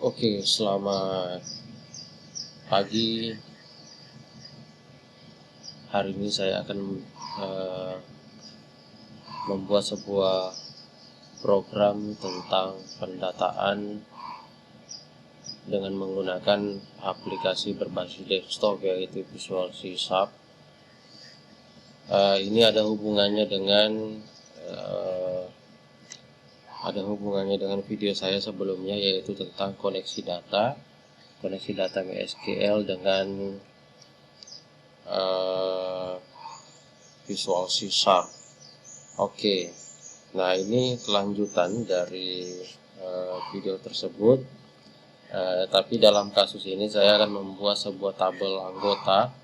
Oke, selamat pagi. Hari ini saya akan membuat sebuah program tentang pendataan dengan menggunakan aplikasi berbasis desktop, yaitu Visual C#. Ini ada hubungannya dengan video saya sebelumnya, yaitu tentang koneksi data MySQL dengan Visual C#. Oke, nah ini kelanjutan dari video tersebut. Tapi dalam kasus ini saya akan membuat sebuah tabel anggota.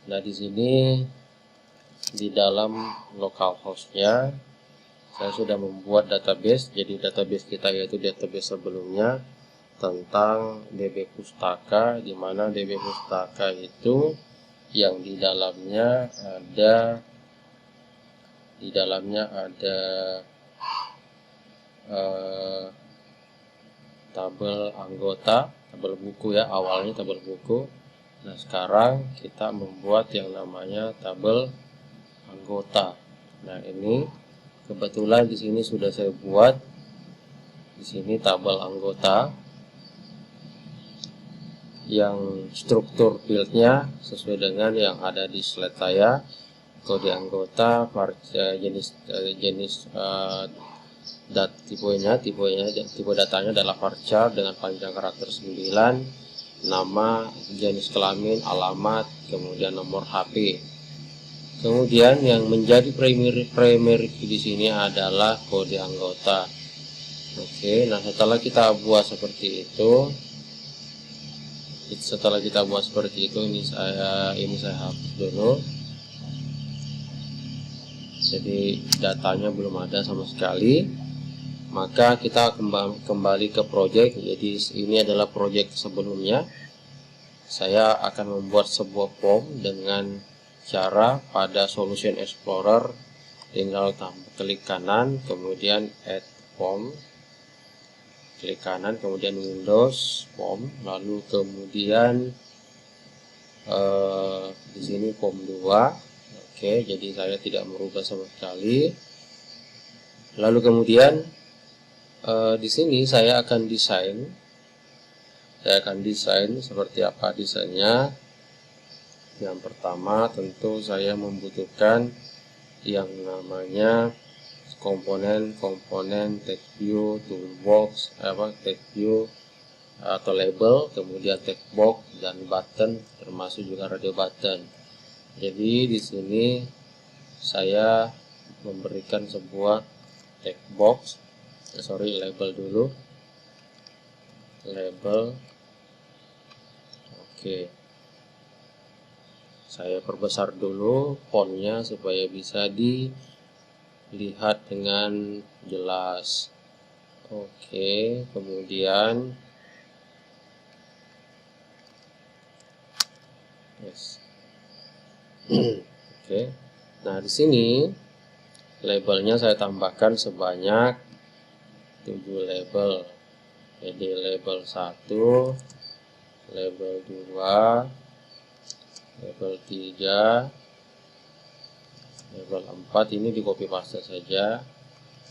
Nah, di sini di dalam localhost-nya saya sudah membuat database. Jadi database kita yaitu database sebelumnya tentang DB Pustaka, di mana DB Pustaka itu yang di dalamnya ada tabel anggota, tabel buku ya, awalnya tabel buku. Nah, sekarang kita membuat yang namanya tabel anggota. Nah, ini kebetulan di sini sudah saya buat. Di sini tabel anggota yang struktur fieldnya sesuai dengan yang ada di slide saya. Kode anggota, jenis tipe datanya adalah varchar dengan panjang karakter 9, nama, jenis kelamin, alamat, kemudian nomor HP. Kemudian yang menjadi primary di sini adalah kode anggota. Oke, nah setelah kita buat seperti itu, ini saya hapus dulu. Jadi datanya belum ada sama sekali. Maka kita kembali ke project. Jadi ini adalah project sebelumnya. Saya akan membuat sebuah form dengan cara pada Solution Explorer tinggal klik kanan, kemudian Add Form, klik kanan, kemudian Windows Form, lalu kemudian di sini Form 2. Oke, jadi saya tidak merubah sama sekali. Lalu kemudian di sini saya akan desain seperti apa desainnya. Yang pertama tentu saya membutuhkan yang namanya komponen text view, toolbox, text view atau label, kemudian text box dan button, termasuk juga radio button. Jadi di sini saya memberikan sebuah text box, label dulu, label. Oke, saya perbesar dulu fontnya supaya bisa dilihat dengan jelas. Oke, kemudian Oke, nah di sini labelnya saya tambahkan sebanyak 7 label. Jadi label 1, label 2, label 3, label 4 ini di copy paste saja,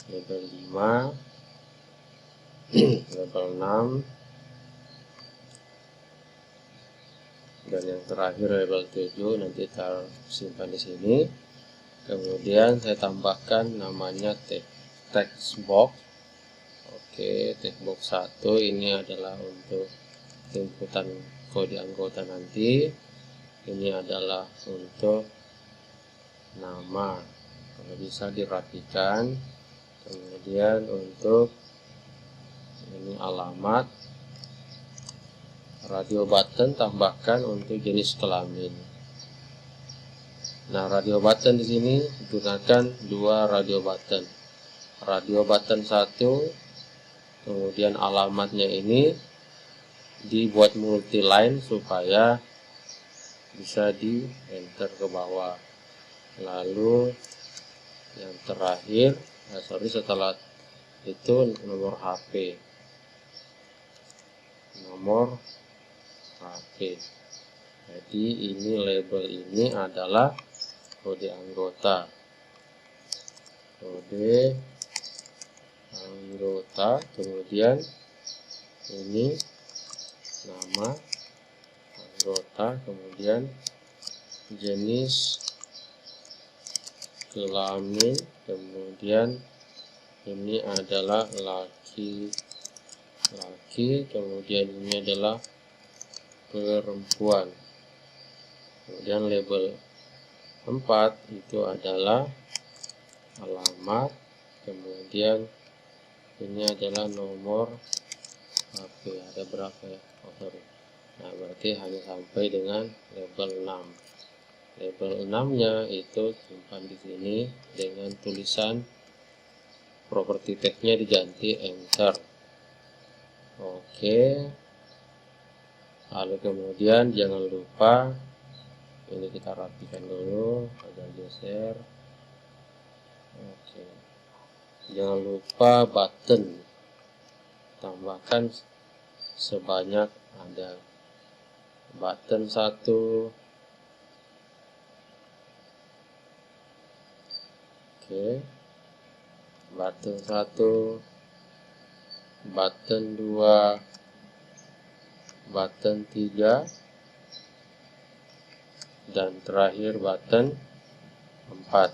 label 5, label 6, dan yang terakhir label 7 nanti tersimpan di sini. Kemudian saya tambahkan namanya text box. Oke, text box 1 ini adalah untuk inputan kode anggota nanti. Ini adalah untuk nama, kalau bisa dirapikan. Kemudian untuk ini alamat, radio button tambahkan untuk jenis kelamin. Nah, radio button di sini gunakan 2 radio button. Radio button 1, kemudian alamatnya ini dibuat multi line supaya bisa di enter ke bawah. Lalu yang terakhir, setelah itu nomor HP. nomor HP. Jadi ini label ini adalah kode anggota. Kode anggota, kemudian ini nama anggota, kemudian jenis kelamin, kemudian ini adalah laki-laki, kemudian ini adalah perempuan. Kemudian label 4 itu adalah alamat, kemudian ini adalah nomor HP. Ada berapa ya? Oh, sorry. Nah, berarti hanya sampai dengan label 6. Label 6-nya itu simpan di sini dengan tulisan property tag-nya diganti enter. Oke. Lalu kemudian jangan lupa ini kita rapikan dulu, agak geser. Oke. Jangan lupa button, tambahkan sebanyak ada button 1. Oke. Button 1, button 2, button 3, dan terakhir button 4.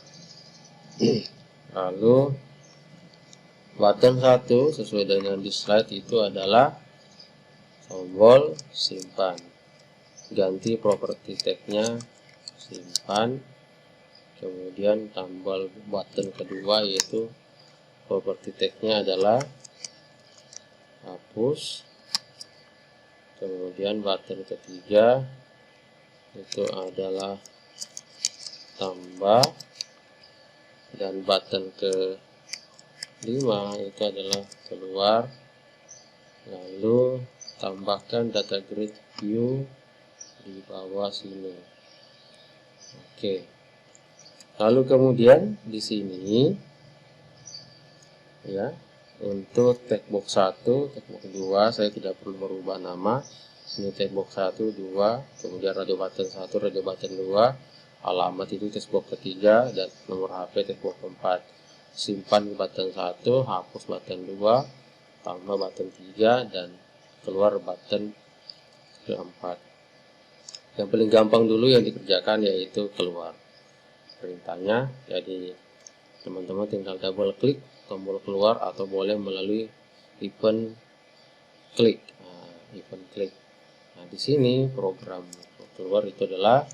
Lalu button 1 sesuai dengan di slide itu adalah tombol simpan. Ganti property tag-nya simpan. Kemudian tombol button kedua yaitu property tag-nya adalah hapus. Kemudian button ketiga itu adalah tambah, dan button ke-5 itu adalah keluar. Lalu tambahkan data grid view di bawah sini. Oke. Lalu kemudian di sini ya, untuk text box 1, text box 2 saya tidak perlu merubah nama. Ini text box 1, 2, kemudian radio button 1, radio button 2, alamat itu text box ketiga, dan nomor HP text box 4. Simpan button 1, hapus button 2, tambah button 3, dan keluar button ke-4. Yang paling gampang dulu yang dikerjakan yaitu keluar perintahnya. Jadi teman-teman tinggal double klik tombol keluar atau boleh melalui event klik. Event klik. Nah, di sini program keluar itu adalah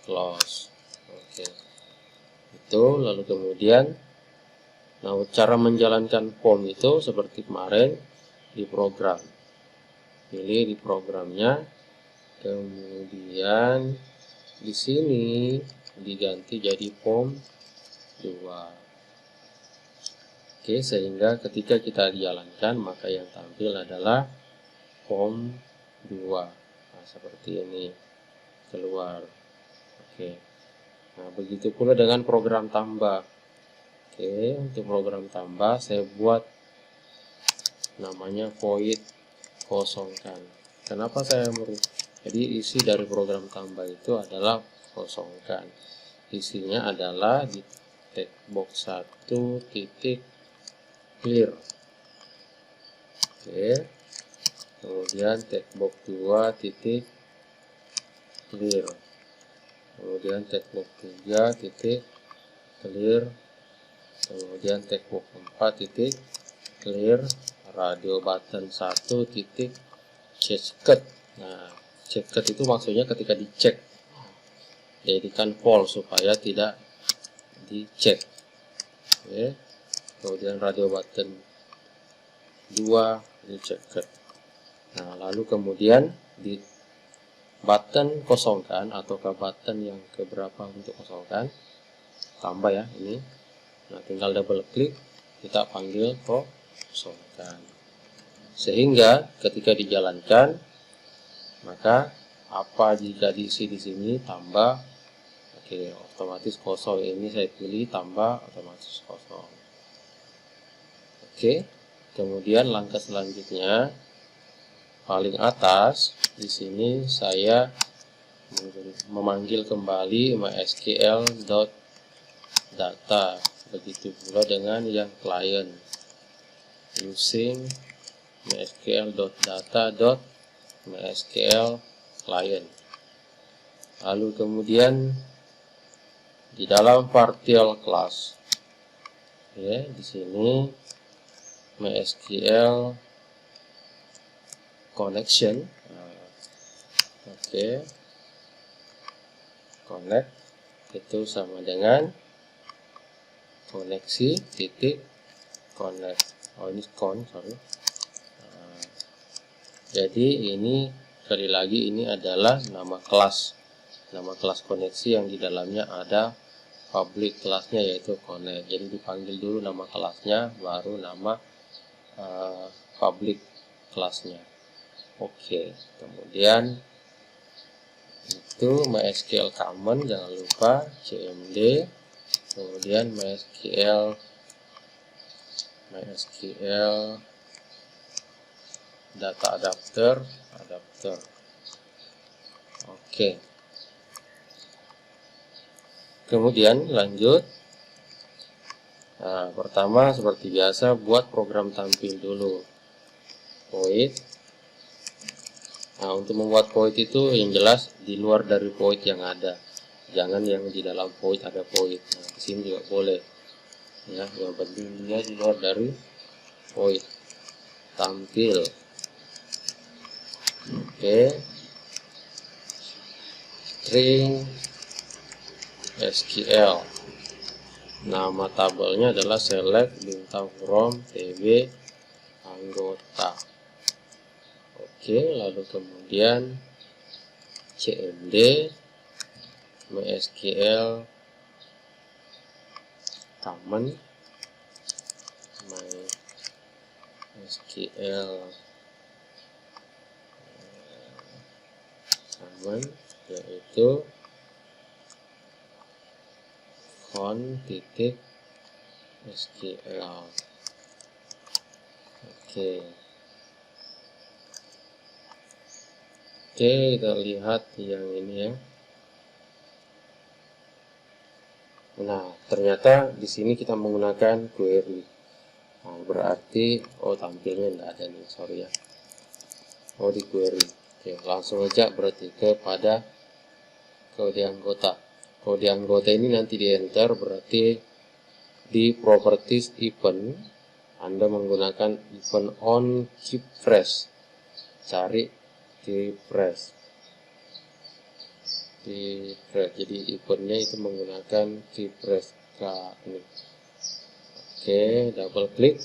close. Oke. Itu lalu kemudian cara menjalankan form itu seperti kemarin di program. Pilih di programnya. Kemudian di sini diganti jadi form 2. Oke, sehingga ketika kita dijalankan maka yang tampil adalah form 2. Nah, seperti ini keluar. Oke. Nah, begitu pula dengan program tambah. Oke, untuk program tambah saya buat namanya void kosongkan. Kenapa saya jadi isi dari program tambah itu adalah kosongkan. Isinya adalah di text box 1 titik clear. Oke. Kemudian text box 2 titik clear. Kemudian text box 3 titik clear. Kemudian text box 4 titik clear. Radio button 1 titik checked. Nah, checked itu maksudnya ketika dicek. Jadikan false supaya tidak dicek. Oke. Kemudian radio button 2 checked. Nah, lalu kemudian di button kosongkan ataukah button yang keberapa untuk kosongkan, tambah ya ini. Nah, tinggal double klik, kita panggil kosongkan. Sehingga ketika dijalankan, maka apa jika diisi di sini tambah, oke, otomatis kosong. Ini saya pilih tambah, otomatis kosong. Oke, kemudian langkah selanjutnya paling atas di sini saya memanggil kembali mysql.data. Begitu pula dengan yang client, using mysql.data.mysql client. Lalu kemudian di dalam partial class, ya, di sini mysql connection. Oke, connect itu sama dengan koneksi titik connect. Oh, ini sorry. Jadi ini sekali lagi ini adalah nama kelas koneksi yang di dalamnya ada public kelasnya, yaitu connect. Jadi dipanggil dulu nama kelasnya, baru nama public kelasnya. Oke, kemudian itu MySQL common, jangan lupa cmd, kemudian MySQL data adapter. Oke, kemudian lanjut. Nah, pertama seperti biasa buat program tampil dulu, void. Nah, untuk membuat void itu yang jelas di luar dari void yang ada, jangan yang di dalam void ada void. Nah, di sini juga boleh, ya, yang penting dia di luar dari void tampil. Oke, string SQL, nama tabelnya adalah select bintang from tb anggota. Oke, lalu kemudian cmd mysql common, yaitu con.sql. Oke, kita lihat yang ini ya. Nah, ternyata di sini kita menggunakan query. Nah, berarti tampilnya tidak ada nih, sorry ya. Di query. Oke, langsung aja berarti kepada kode anggota. Kode anggota ini nanti di enter, berarti di properties event Anda menggunakan event on keep fresh. Cari keep fresh. Jadi eventnya itu menggunakan keep fresh ini. Oke, double klik.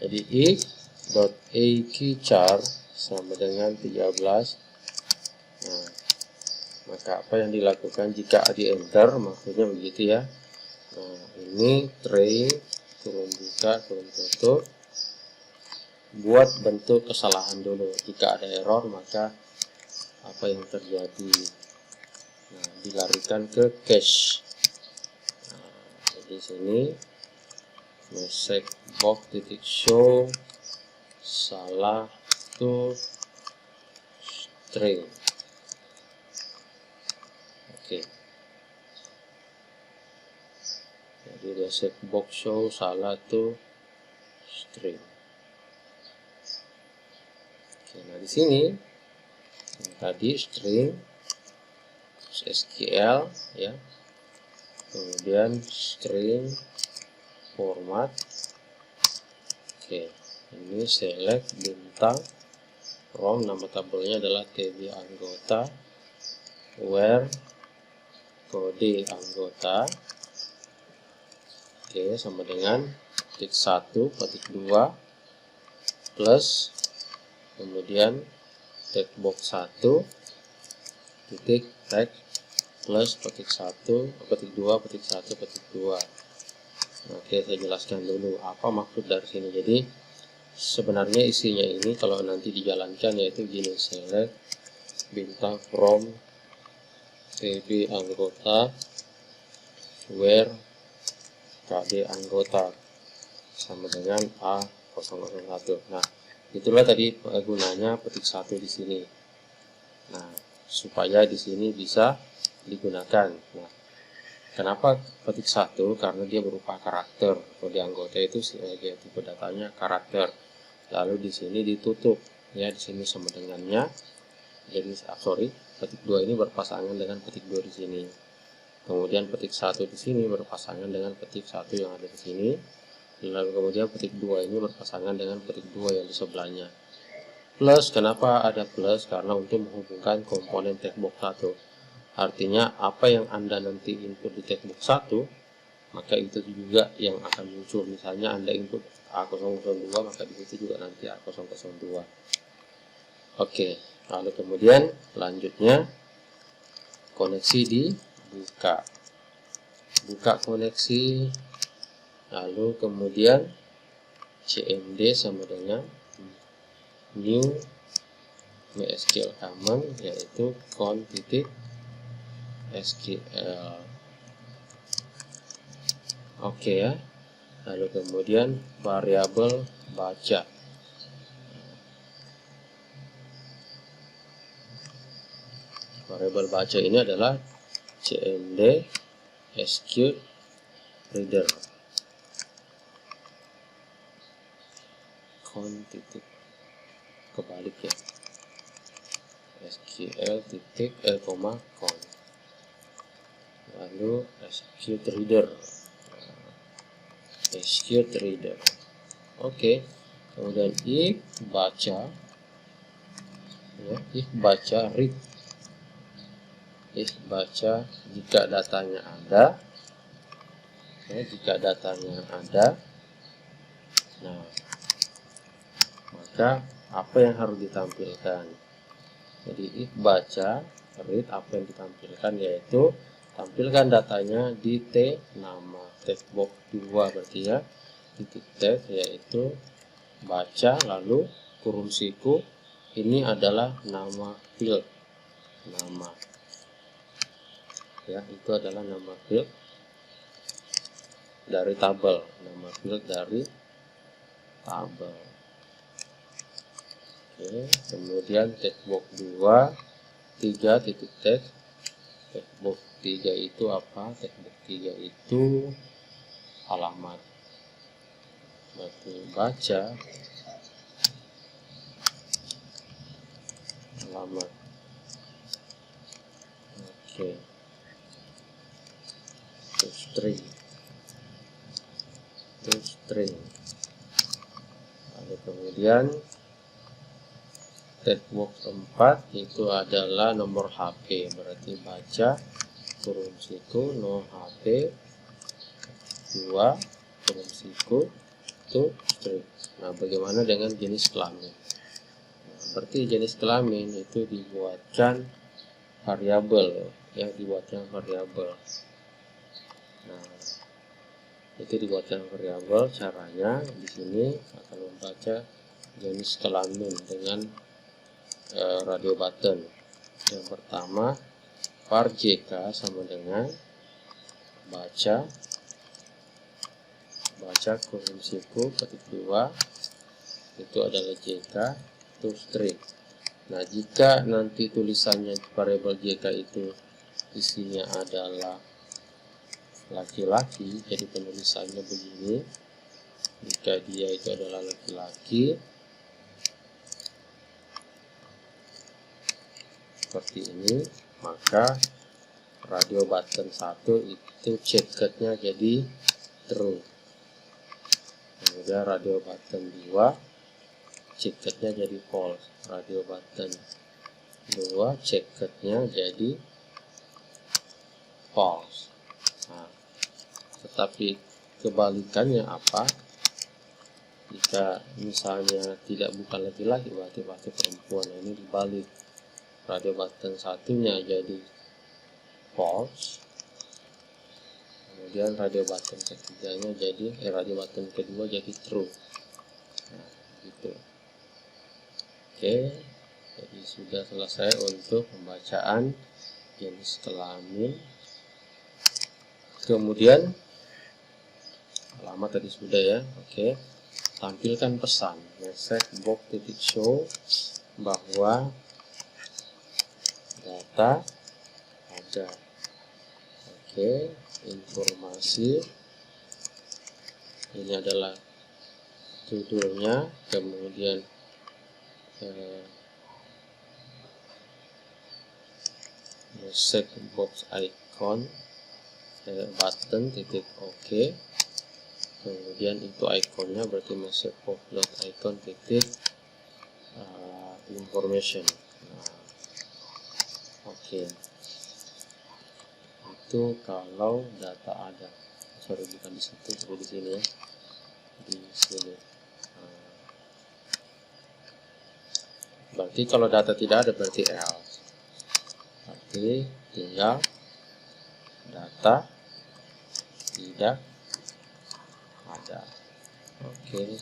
Jadi if.akeychar sama dengan 13. Nah, maka apa yang dilakukan jika di enter, maksudnya begitu ya. Nah, ini tray turun buka, turun tutup, buat bentuk kesalahan dulu. Jika ada error, maka apa yang terjadi? Nah, dilarikan ke cache. Nah, jadi sini message box titik show salah to string. Oke. Jadi message box show salah to string. Oke, nah di sini tadi string SQL ya, kemudian string format. Oke, ini select bintang from, nama tabelnya adalah tb anggota, where kode anggota. Oke, sama dengan titik 1 titik 2 plus, kemudian text box 1 titik text plus petik 1 petik 2 petik 1 petik 2. Oke, saya jelaskan dulu apa maksud dari sini. Jadi sebenarnya isinya ini kalau nanti dijalankan yaitu gini, select bintang from tb anggota where kd anggota sama dengan A001. Nah, Itulah tadi gunanya petik 1 di sini. Nah, supaya di sini bisa digunakan. Nah, kenapa petik 1? Karena dia berupa karakter. Kalau di anggota itu tipe datanya karakter. Lalu di sini ditutup, ya di sini sama dengannya. Jadi petik 2 ini berpasangan dengan petik 2 di sini. Kemudian petik 1 di sini berpasangan dengan petik 1 yang ada di sini. Lalu kemudian petik 2 ini berpasangan dengan petik 2 yang di sebelahnya. Plus, kenapa ada plus? Karena untuk menghubungkan komponen textbox 1. Artinya apa yang Anda nanti input di textbox 1, maka itu juga yang akan muncul. Misalnya Anda input A002, maka di situ juga nanti A002. Oke, lalu kemudian lanjutnya koneksi dibuka. Buka koneksi, lalu kemudian cmd sama dengan new MySQL command, yaitu con.sql. Oke ya. Lalu kemudian variabel baca. Variabel baca ini adalah cmd sq reader kebalik ya, sql.con, lalu sq reader. Oke, kemudian if baca, ya, if baca read. If baca jika datanya ada, ya, jika datanya ada, nah maka apa yang harus ditampilkan? Jadi if baca read, apa yang ditampilkan yaitu tampilkan datanya di T nama textbox 2 berarti ya, titik text yaitu baca, lalu kurung siku ini adalah nama field, nama ya, itu adalah nama field dari tabel, nama field dari tabel. Oke, kemudian textbox 2 3 titik text. Textbox 3 itu apa? Textbox 3 itu alamat. Berarti baca alamat. Oke. To string. Lalu kemudian textbox 4 itu adalah nomor HP, berarti baca kurung siku no HP 2 kurung siku to string. Nah, bagaimana dengan jenis kelamin? Nah, berarti jenis kelamin itu dibuatkan variabel, ya, dibuatkan variabel. Nah, itu dibuatkan variabel. Caranya di sini akan membaca jenis kelamin dengan radio button. Yang pertama var jk sama dengan baca kurung siku petik 2 itu adalah jk to string. Nah, jika nanti tulisannya variabel jk itu isinya adalah laki-laki, jadi penulisannya begini. Jika dia itu adalah laki-laki seperti ini, maka radio button 1 itu checked-nya jadi true. Kemudian radio button 2 checked-nya jadi false. Radio button 2 checked-nya jadi false. Nah, tetapi kebalikannya apa? Jika misalnya tidak bukan laki-laki, berarti perempuan. Ini dibalik. Radio button satunya jadi false, kemudian radio button ketiganya jadi radio button kedua jadi true. Nah, gitu. Oke, jadi sudah selesai untuk pembacaan jenis kelamin. Kemudian alamat tadi sudah ya. Oke, tampilkan pesan message box titik show bahwa data ada. Oke, informasi ini adalah judulnya, kemudian message box icon, button titik oke, kemudian itu ikonnya berarti message box dot icon titik information. Nah, oke, itu kalau data ada. Sorry, bukan di situ, tapi di sini ya, di sini. Berarti kalau data tidak ada berarti else. Berarti tinggal data tidak ada. Oke.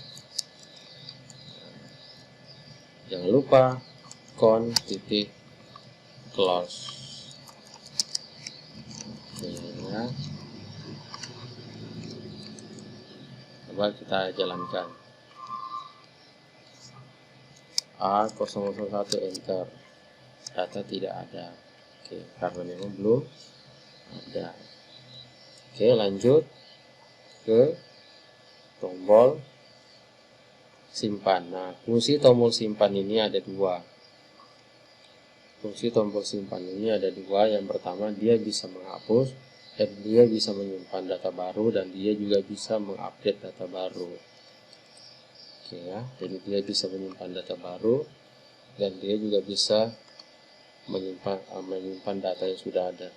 Jangan lupa con titik close. Oke, ya. Coba kita jalankan. A001 enter. Data tidak ada. Oke, karena memang belum ada. Oke, lanjut ke tombol simpan. Nah, fungsi tombol simpan ini ada dua. Fungsi tombol simpan ini ada dua. Yang pertama, dia bisa menghapus dan dia bisa menyimpan data baru, dan dia juga bisa mengupdate data baru. Oke ya, jadi dia bisa menyimpan data baru dan dia juga bisa menyimpan data yang sudah ada.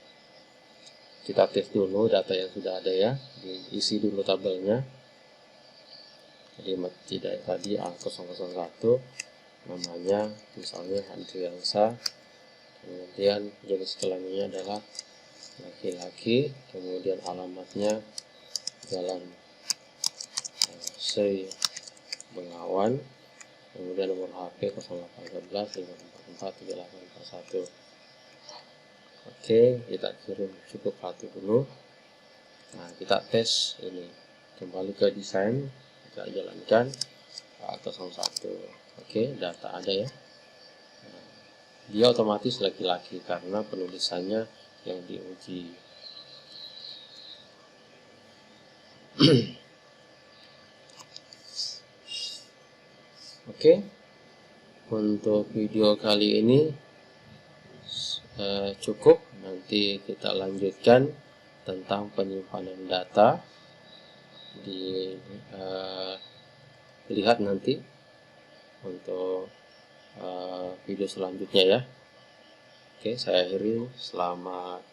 Kita tes dulu data yang sudah ada ya, diisi dulu tabelnya. Jadi tidak tadi A001 namanya misalnya Andriansa, kemudian jenis kelaminnya adalah laki-laki, kemudian alamatnya Jalan Sri Bengawan, kemudian nomor HP 0811 544 3841. Oke, kita kirim cukup satu dulu. Nah, kita tes ini, kembali ke desain, kita jalankan A01. Oke, data ada ya. Nah, dia otomatis laki-laki karena penulisannya yang diuji. Oke, untuk video kali ini cukup. Nanti kita lanjutkan tentang penyimpanan data. Lihat nanti untuk video selanjutnya ya. Oke, saya akhiri. Selamat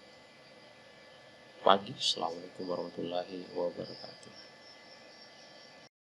pagi. Assalamualaikum warahmatullahi wabarakatuh.